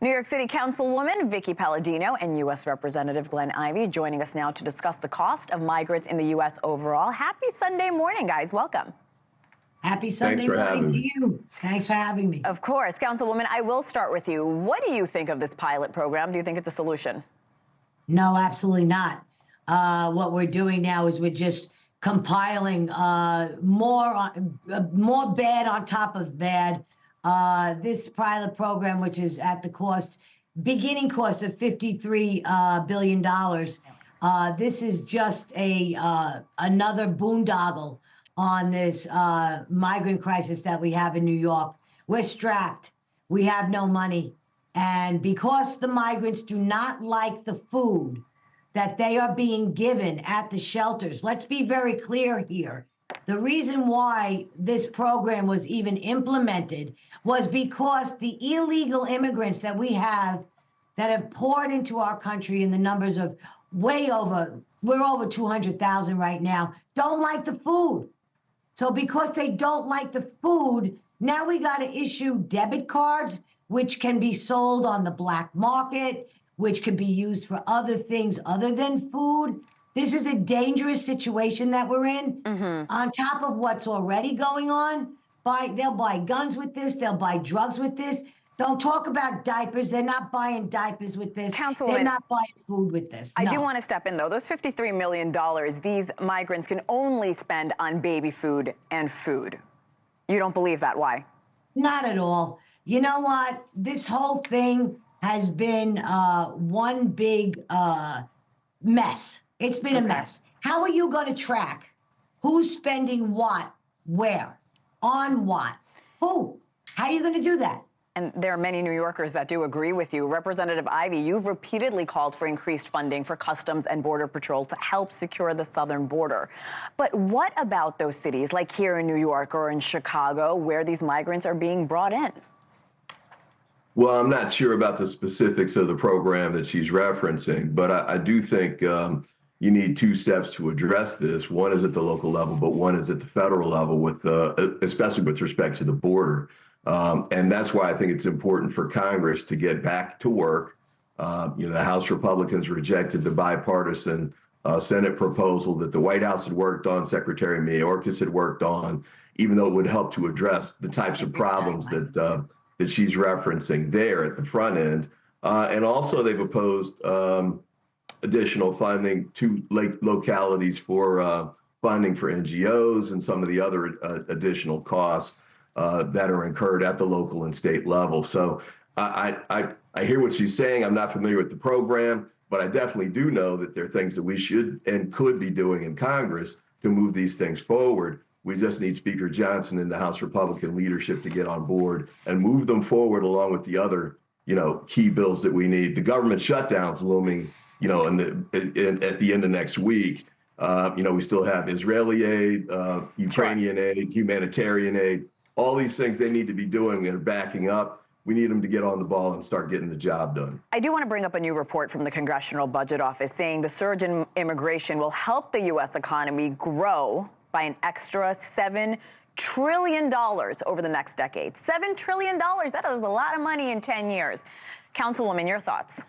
New York City Councilwoman Vickie Paladino and U.S. Representative Glenn Ivey joining us now to discuss the cost of migrants in the U.S. overall. Happy Sunday morning, guys. Welcome. Happy Sunday morning to you. Thanks for having me. Of course. Councilwoman, I will start with you. What do you think of this pilot program? Do you think it's a solution? No, absolutely not. What we're doing now is we're just compiling more bad on top of bad. This pilot program, which is at the beginning cost of $53 billion, this is just another boondoggle on this migrant crisis that we have in New York. We're strapped. We have no money. And because the migrants do not like the food that they are being given at the shelters, let's be very clear here. The reason why this program was even implemented was because the illegal immigrants that we have that have poured into our country in the numbers of we're over 200,000 right now, don't like the food. So because they don't like the food, now we got to issue debit cards, which can be sold on the black market, which could be used for other things other than food. This is a dangerous situation that we're in. On top of what's already going on, they'll buy guns with this, they'll buy drugs with this. Don't talk about diapers. They're not buying diapers with this. They're not buying food with this. I do want to step in, though. Those $53 million, these migrants can only spend on baby food and food. You don't believe that. Why? Not at all. You know what? This whole thing has been one big mess. It's been a mess. How are you going to track who's spending what, where, on what, who? How are you going to do that? And there are many New Yorkers that do agree with you. Representative Ivey, you've repeatedly called for increased funding for Customs and Border Patrol to help secure the southern border. But what about those cities, like here in New York or in Chicago, where these migrants are being brought in? Well, I'm not sure about the specifics of the program that she's referencing, but I do think you need two steps to address this. One is at the local level, but one is at the federal level, with especially with respect to the border. And that's why I think it's important for Congress to get back to work. The House Republicans rejected the bipartisan Senate proposal that the White House had worked on, Secretary Mayorkas had worked on, even though it would help to address the types of problems that she's referencing there at the front end. And also they've opposed additional funding to localities for funding for NGOs and some of the other additional costs that are incurred at the local and state level. So I hear what she's saying. I'm not familiar with the program, but I definitely do know that there are things that we should and could be doing in Congress to move these things forward. We just need Speaker Johnson and the House Republican leadership to get on board and move them forward along with the other, key bills that we need. The government shutdown's looming, at the end of next week. We still have Israeli aid, Ukrainian aid, humanitarian aid. All these things they need to be doing and backing up. We need them to get on the ball and start getting the job done. I do want to bring up a new report from the Congressional Budget Office saying the surge in immigration will help the U.S. economy grow by an extra $7 trillion over the next decade. $7 trillion, that is a lot of money in 10 years. Councilwoman, your thoughts?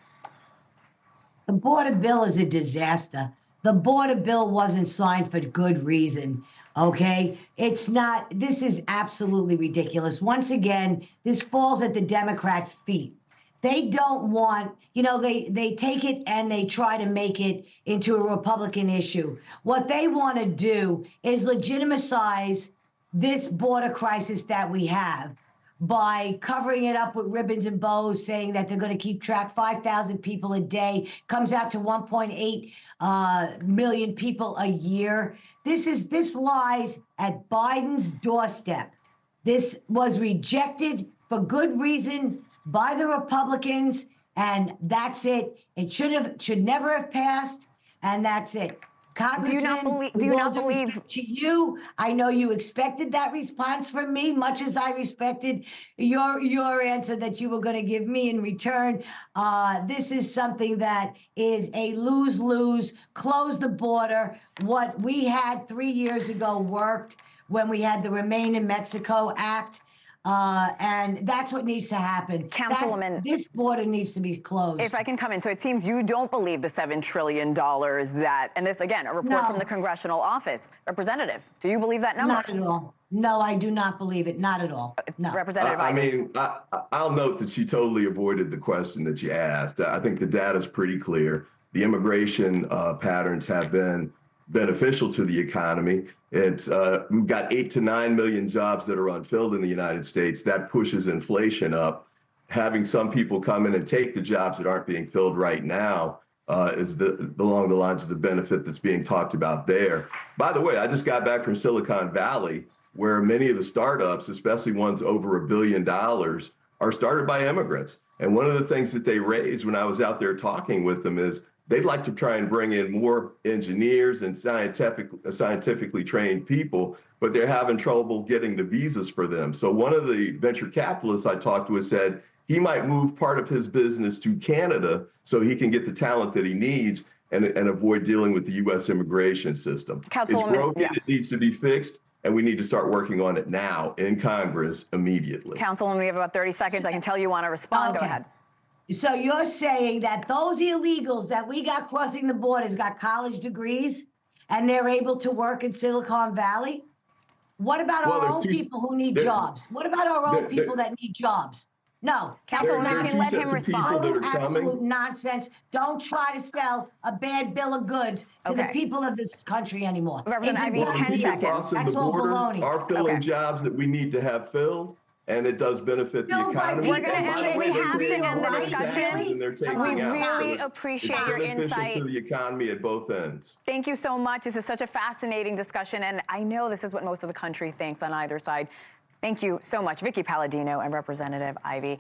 The border bill is a disaster. The border bill wasn't signed for good reason, okay? It's not. This is absolutely ridiculous. Once again, this falls at the Democrats' feet. They don't want, they take it and they try to make it into a Republican issue. What they want to do is legitimize this border crisis that we have by covering it up with ribbons and bows, saying that they're going to keep track. 5,000 people a day comes out to 1.8 million people a year. This lies at Biden's doorstep. This was rejected for good reason by the Republicans, and that's it. It should never have passed, and that's it. Congressman, do you not believe to you? I know you expected that response from me, much as I respected your answer that you were going to give me in return. This is something that is a lose-lose. Close the border. What we had 3 years ago worked when we had the Remain in Mexico Act. And that's what needs to happen. Councilwoman, this border needs to be closed. if I can come in, so it seems you don't believe the $7 trillion that, and this again, a report from the congressional office. Representative, do you believe that number? Not at all. No, I do not believe it. Not at all. No. Representative I Ivey. mean, I'll note that she totally avoided the question that you asked. I think the data is pretty clear. The immigration patterns have been beneficial to the economy. It's we've got 8 to 9 million jobs that are unfilled in the United States. That pushes inflation up. Having some people come in and take the jobs that aren't being filled right now is along the lines of the benefit that's being talked about there. By the way, I just got back from Silicon Valley, where many of the startups, especially ones over $1 billion, are started by immigrants. And one of the things that they raised when I was out there talking with them is they'd like to try and bring in more engineers and scientifically trained people, but they're having trouble getting the visas for them. So one of the venture capitalists I talked to said he might move part of his business to Canada so he can get the talent that he needs and avoid dealing with the U.S. immigration system. It's broken, yeah. It needs to be fixed. And we need to start working on it now in Congress immediately. Councilwoman, we have about 30 seconds. I can tell you want to respond. Okay. Go ahead. So you're saying that those illegals that we got crossing the borders got college degrees and they're able to work in Silicon Valley? What about our own people who need jobs? What about our own people that need jobs? No, Councilwoman, you can let him respond. Absolute nonsense. Don't try to sell a bad bill of goods to the people of this country anymore. Representative Ivey, 10 people seconds. crossing the border are filling jobs that we need to have filled, and it does benefit the economy. We're going to have to end the discussion. We really It's appreciate your beneficial insight. to the economy at both ends. Thank you so much. This is such a fascinating discussion, and I know this is what most of the country thinks on either side. Thank you so much, Vickie Paladino and Representative Ivey.